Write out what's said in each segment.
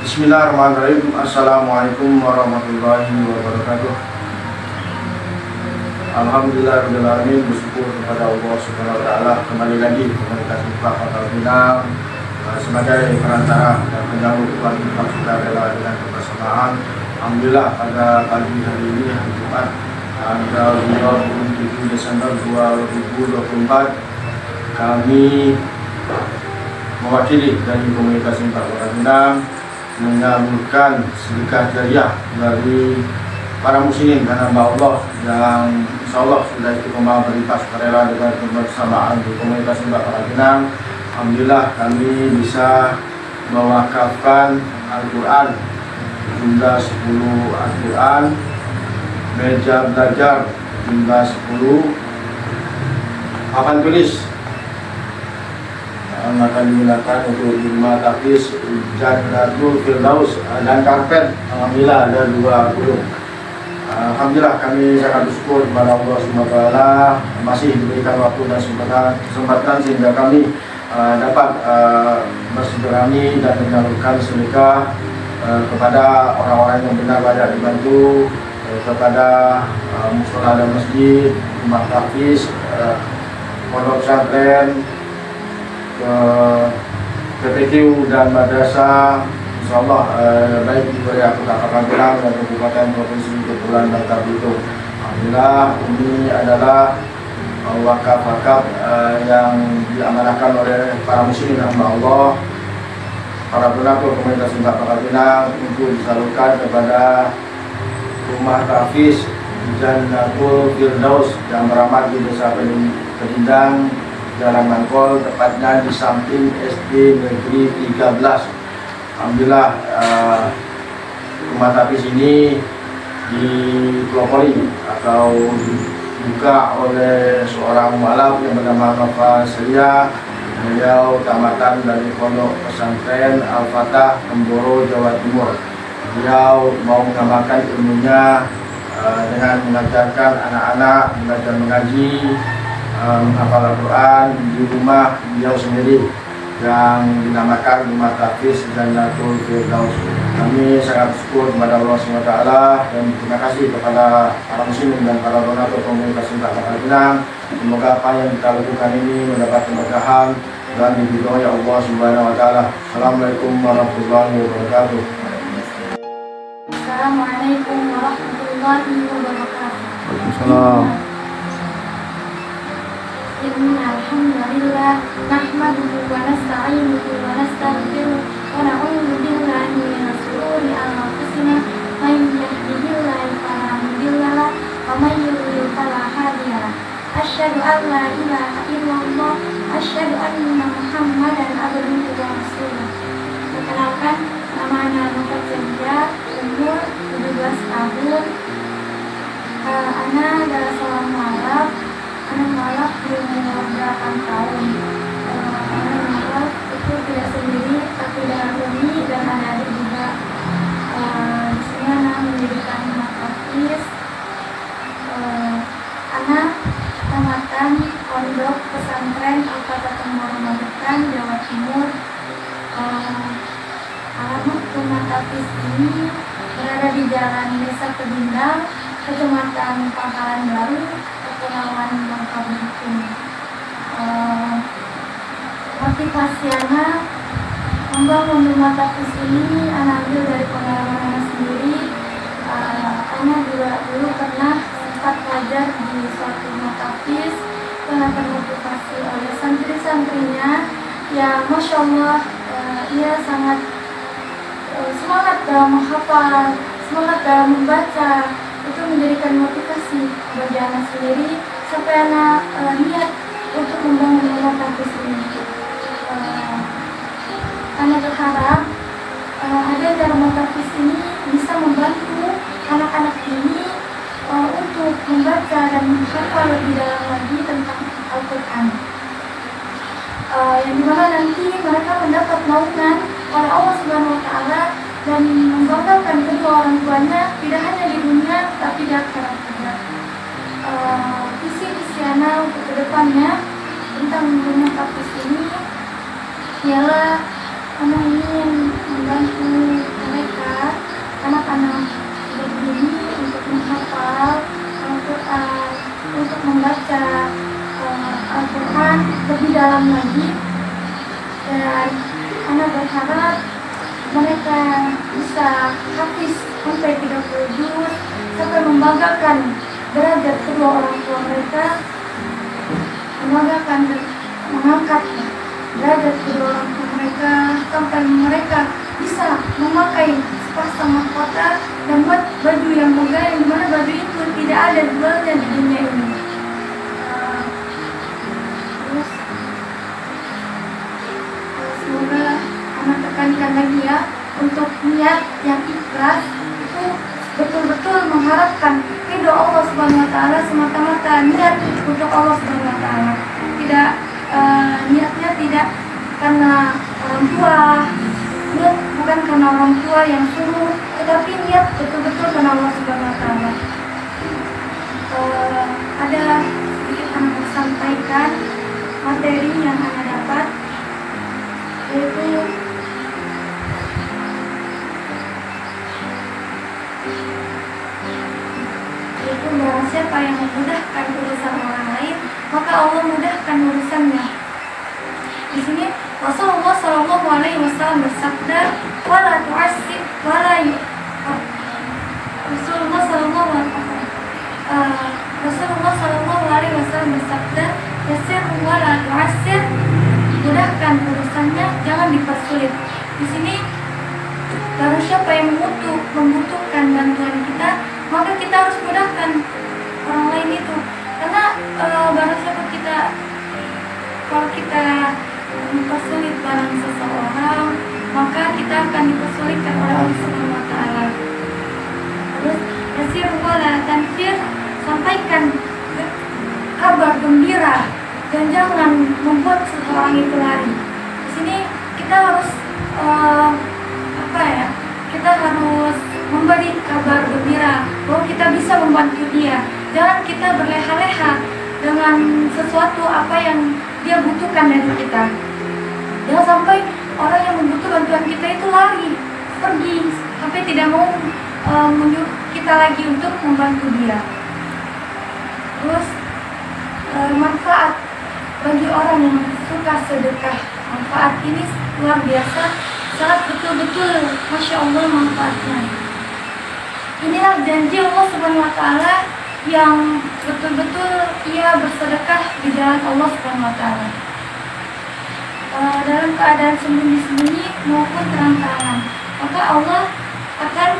Bismillahirrahmanirrahim. Assalamualaikum warahmatullahi wabarakatuh. Alhamdulillahirrahmanirrahim. Bersyukur kepada Allah Subhanahu wa Ta'ala. Kembali lagi komunitas infak Kota Pinang sebagai perantara dan penyalur uang infak sukarela dengan kebersamaan. Alhamdulillah pada pagi hari ini, hari Jumat, tanggal 27 Desember 2024, kami mewakili dari komunitas infak Kota Pinang menyalurkan sedekah jariah dari para muslimin dan hamba Allah yang insya Allah sudah istiqomah berinfak sukarela dengan kebersamaan di komunitas infak Kota Pinang. Alhamdulillah kami bisa mewakafkan Al-Quran jumlah 10 Al-Quran, meja belajar jumlah 10, papan tulis akan digunakan untuk 5 tapis Jannatul Firdaus dan karpet. Alhamdulillah ada 20. Alhamdulillah kami sangat bersyukur kepada Allah SWT masih diberikan waktu dan kesempatan sehingga kami dapat bersilaturahmi dan menyalurkan sedekah kepada orang-orang yang benar-benar dibantu, kepada musola dan masjid, rumah tahfiz, pondok pesantren, ke PPQ dan madrasah. Insyaallah baik di wilayah Kota Pinang dan Kabupaten Provinsi Kepulauan Bangka Belitung. Alhamdulillah ini adalah wakaf-wakaf yang diamanahkan oleh para muslimin hamba Allah, para donatur komunitas infak Kota Pinang untuk disalurkan kepada rumah tahfiz Jannatul Firdaus yang beramat di Desa Pedindang, Jalan Mangkol, tepatnya di samping SD Negeri 13. Alhamdulillah rumah tahfiz ini dipelopori atau dibuka oleh seorang mualaf yang bernama Nova Selia. Beliau tamatan dari Pondok Pesantren Al-Fatah, Temboro, Jawa Timur. Beliau mau mengamalkan ilmunya dengan mengajarkan anak-anak belajar mengaji, menghafal Al-Quran di rumah beliau sendiri yang dinamakan Rumah Tahfiz Jannatul Firdaus. Kami sangat bersyukur kepada Allah SWT dan terima kasih kepada para muslimin dan para donatur komunitas infak Kota Pinang. Semoga apa yang kita lakukan ini mendapat keberkahan dan diridhoi Allah Subhanahu wa Ta'ala. Assalamualaikum warahmatullahi wabarakatuh. Assalamualaikum warahmatullahi wabarakatuh. Waalaikumsalam. Alhamdulillah nahmaduhu wa nasta'inuhu wa nastaghfiruh wa na'udzu billahi min shururi anfusina may yahdihillahu fala mudilla lahu wa may yudlil fala hadiya lahu. Asyhadu an la ilaha illallah, asyhadu anna Muhammadan abduhu wa rasuluh. Perkenalkan, namanya Nova Selia, umur 17 tahun. Ana adalah seorang mualaf. Anak mualaf berumur 8 tahun. Anak mualaf itu tidak sendiri, tapi dengan umi dan adik juga. Di sini anak mendirikan rumah tahfiz. Anak tamatan Pondok Pesantren Al-Fatah Temboro Magetan, Jawa Timur. Alamat rumah tahfiz ini berada di Jalan Desa Pedindang, Kecamatan Pangkalan Baru, Kepulauan Bangka Belitung. Motivasi anak membangun rumah tahfiz ini anak ambil dari pengalaman anak sendiri. Anak juga dulu pernah sempat belajar di suatu rumah tahfiz, pernah termotivasi oleh santri-santrinya yang Masya Allah ia sangat semangat dalam menghafal, semangat dalam membaca. Itu menjadikan motivasi bagi anak sendiri sampai anak niat untuk membangun rumah tahfiz ini. Anak berharap adanya rumah tahfiz ini bisa membantu anak-anak ini untuk membaca dan menghafal lebih dalam lagi tentang Al-Quran, yang dimana nanti mereka mendapat naungan oleh Allah Subhanahu wa Ta'ala dan membanggakan kedua orang tuanya tidak hanya di dunia tapi di akhirat juga. Visi anak untuk kedepannya tentang rumah tahfiz ini ialah anak ingin membantu mereka bisa hafiz sampai 30 juz, sampai membanggakan derajat kedua orang tua mereka, membanggakan dan mengangkat derajat kedua orang tua mereka, sampai mereka bisa memakai sepasang mahkota dan buat baju yang megah, yang dimana baju itu tidak ada jualnya di dunia ini. Terus semoga anak tekankan lagi ya, untuk niat yang ikhlas itu betul-betul mengharapkan ridho Allah Subhanahu wa taala, semata-mata niat untuk Allah Subhanahu wa taala. Tidak niatnya tidak karena orang tua, niat bukan karena orang tua yang suruh, tetapi niat betul-betul karena Allah Subhanahu wa taala. Ada sedikit anak sampaikan materi yang anak dapat, yaitu barang siapa yang memudahkan urusan orang lain, maka Allah mudahkan urusannya. Di sini Rasulullah Shallallahu Alaihi Wasallam bersabda, "Wala tu'assir, Rasulullah Shallallahu Alaihi Wasallam bersabda, "Yasir wala tu'assir," mudahkan urusannya, jangan dipersulit. Di sini barang siapa yang membutuhkan bantuan kita, maka kita harus mudahkan orang lain itu. Karena barang siapa kalau kita mempersulit barang seseorang, maka kita akan dipersulitkan oleh Allah Subhanahu wa taala. Terus yasir wala tanfir, sampaikan kabar gembira dan jangan membuat seseorang itu lari. Di sini kita harus kita harus memberi kabar gembira bahwa kita bisa membantu dia. Jangan kita berleha-leha dengan sesuatu apa yang dia butuhkan dari kita. Jangan sampai orang yang membutuhkan bantuan kita itu lari, pergi, sampai tidak mau menyuruh kita lagi untuk membantu dia. Terus manfaat bagi orang yang suka sedekah, manfaat ini luar biasa, sangat betul-betul Masya Allah manfaatnya. Inilah janji Allah Subhanahu wa taala yang betul-betul ia bersedekah di jalan Allah Subhanahu wa taala, dalam keadaan sembunyi-sembunyi maupun terang-terangan, maka Allah akan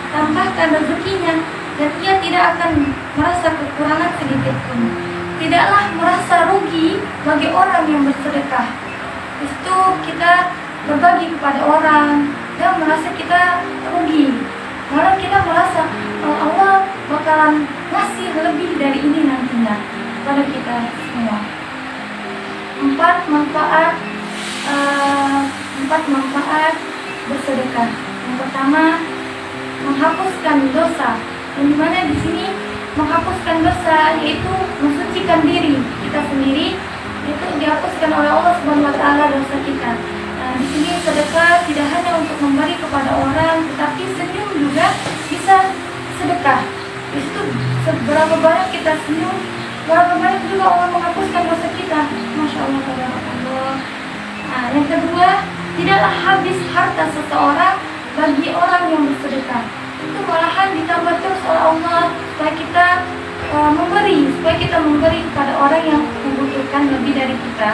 tambahkan rezekinya dan ia tidak akan merasa kekurangan sedikit pun. Tidaklah merasa rugi bagi orang yang bersedekah. Itu kita berbagi kepada orang dan merasa kita rugi, malah kita merasa Allah bakalan ngasih lebih dari ini nantinya pada kita semua. Empat manfaat bersedekah. Yang pertama, menghapuskan dosa. Yang dimana di sini menghapuskan dosa yaitu mensucikan diri kita sendiri, itu dihapuskan oleh Allah Subhanahu wa taala dosa kita. Di sini sedekah tidak hanya untuk memberi kepada orang, tetapi senyum juga bisa sedekah. Di situ seberapa banyak kita senyum, berapa banyak juga Allah menghapuskan dosa kita. Masya Allah, tabarakallah. Yang kedua, tidaklah habis harta seseorang bagi orang yang bersedekah. Itu malahan ditambah terus oleh Allah supaya kita memberi kepada orang yang membutuhkan lebih dari kita.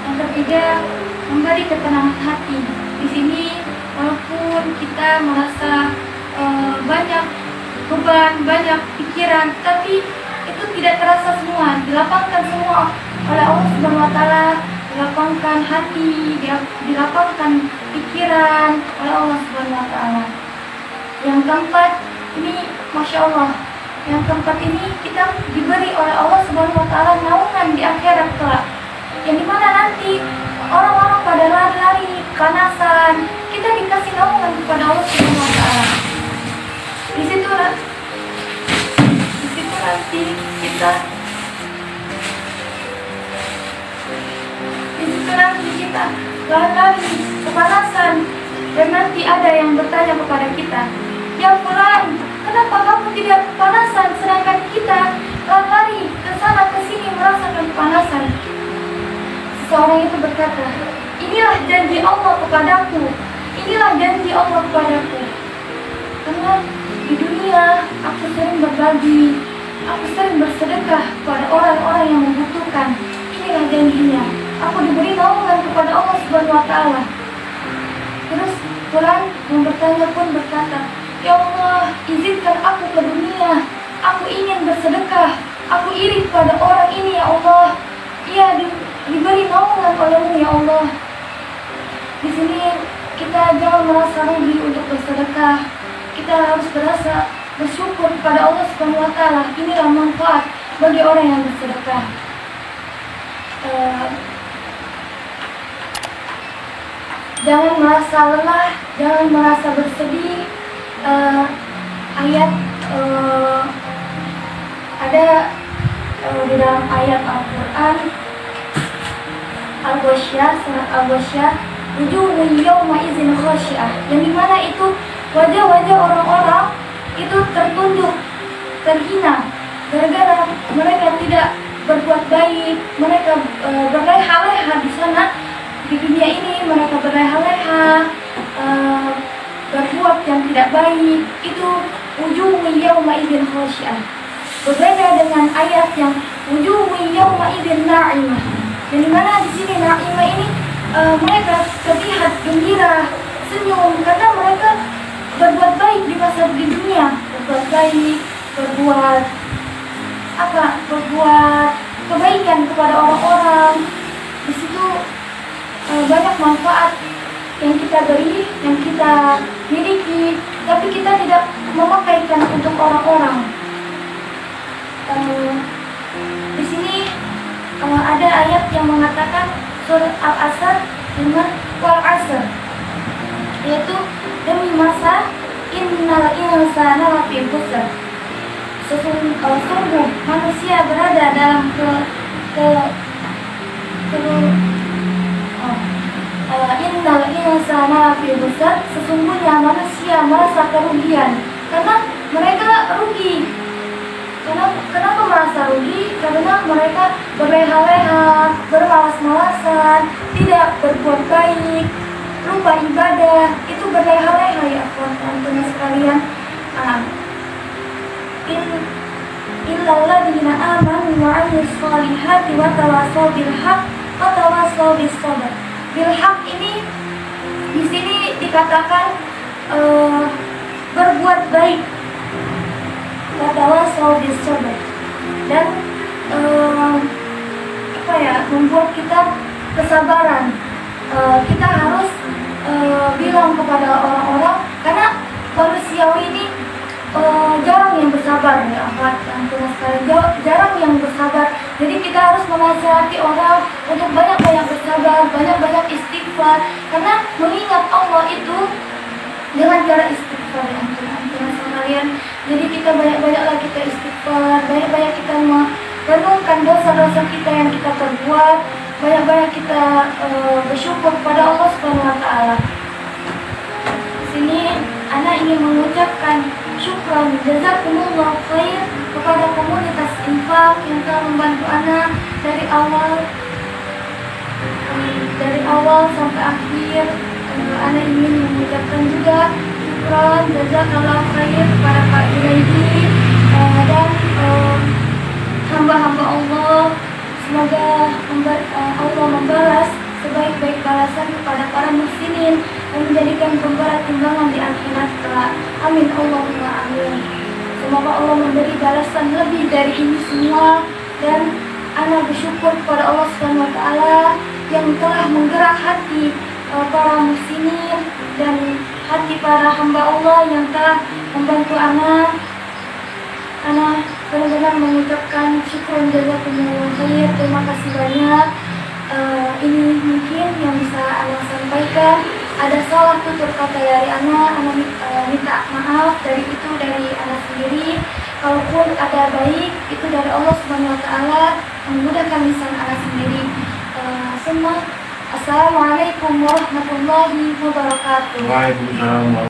Yang ketiga, memberi ketenangan hati. Di sini walaupun kita merasa banyak beban, banyak pikiran, tapi itu tidak terasa semua, dilapangkan semua oleh Allah Subhanahu wa taala, dilapangkan hati, dilapangkan pikiran oleh Allah Subhanahu wa taala. Yang keempat, ini Masya Allah, yang keempat ini kita diberi oleh Allah Subhanahu wa taala naungan di akhirat kelak, yang dimana nanti orang-orang pada lari-lari kepanasan, kita dikasih naungan kepada Allah Subhanahu wa taala. Di situ nanti kita lari-lari kepanasan, dan nanti ada yang bertanya kepada kita, "Ya fulan, kenapa kamu tidak kepanasan sedangkan kita lari ke sana ke sini merasakan kepanasan?" Seorang itu berkata, "Inilah janji Allah kepadaku, janji Allah kepadaku. Karena di dunia aku sering berbagi, aku sering bersedekah kepada orang-orang yang membutuhkan. Inilah janjinya. Aku diberi naungan kepada Allah Subhanahu wa Ta'ala. Terus Quran yang bertanya pun berkata, "Ya Allah, izinkan aku ke dunia. Aku ingin bersedekah. Aku iri pada orang ini, ya Allah. Ia diberi naungan oleh-Mu, ya Allah." Di sini kita jangan merasa rugi untuk bersedekah. Kita harus berasa bersyukur kepada Allah Subhanahu wa Ta'ala. Inilah manfaat bagi orang yang bersedekah. Jangan merasa lelah, jangan merasa bersedih. Ada di dalam ayat Al-Quran Al-Ghasyiyah, surat Al-Ghasyiyah, wujuhun yawma idzin khasyi'ah, yang dimana itu wajah-wajah orang-orang itu tertunduk, terhina gara-gara mereka tidak berbuat baik. Mereka berleha-leha di sana, di dunia ini mereka berleha-leha, berbuat yang tidak baik. Itu wujuhun yawma idzin khasyi'ah. Berbeda dengan ayat yang wujuhun yawma idzin na'imah, yang dimana di sini na'imah ini mereka terlihat gembira, senyum karena mereka berbuat baik di masa di dunia, berbuat baik, berbuat kebaikan kepada orang-orang. Di situ banyak manfaat yang kita beri, yang kita miliki, tapi kita tidak memakaikan untuk orang-orang. Di sini ada ayat yang mengatakan surat Al-Asr dengan wal asr, yaitu demi masa innal insana lafi khusr. Sungguh manusia berada dalam innal insana lafi khusr. Sesungguhnya manusia merasa kerugian karena mereka rugi. Kenapa merasa rugi? Karena mereka berleha-leha, bermalas-malasan, tidak berbuat baik, lupa ibadah. Itu berleha-leha, ya teman-teman sekalian. Illal ladzina amanu wa 'amilus shalihati wa tawassaw bil haqq wa tawassaw bis sabr. Bil haqq ini di sini dikatakan berbuat baik, tawassaw bis sabr, dan membuat kita kesabaran. Kita harus bilang kepada orang-orang, karena manusiawi ini jarang yang bersabar, ya teman-teman sekalian, jarang yang bersabar. Jadi kita harus menasihati orang untuk banyak-banyak bersabar, banyak-banyak istighfar, karena mengingat Allah itu dengan cara istighfar, ya teman-teman sekalian. Jadi kita banyak-banyaklah kita istighfar, banyak-banyak kita merenungkan dosa-dosa kita yang kita perbuat, banyak-banyak kita bersyukur kepada Allah Subhanahu wa Ta'ala. Di sini Ana ingin mengucapkan syukran jazakumullah khair kepada komunitas infak yang telah membantu Ana dari awal sampai akhir. Ana ingin mengucapkan juga syukran jazakallah khair kepada Pak Junaidi dan hamba-hamba Allah. Semoga Allah membalas sebaik-baik balasan kepada para muhsinin dan menjadikan pemberat timbangan di akhirat kelak. Amin Allahumma amin. Semoga Allah memberi balasan lebih dari ini semua, dan ana bersyukur kepada Allah Subhanahu wa Ta'ala yang telah menggerak hati para muhsinin dan hati para hamba Allah yang telah membantu ana. Ana benar-benar mengucapkan syukur jazakumullah khair. Terima kasih banyak. Ini mungkin yang bisa Ana sampaikan. Ada salah tutur kata dari Ana minta maaf dari Ana sendiri. Kalaupun ada baik, itu dari Allah Subhanahu wa Ta'ala memudahkan lisan Ana sendiri. Assalamualaikum warahmatullahi wabarakatuh. Waalaikumsalam.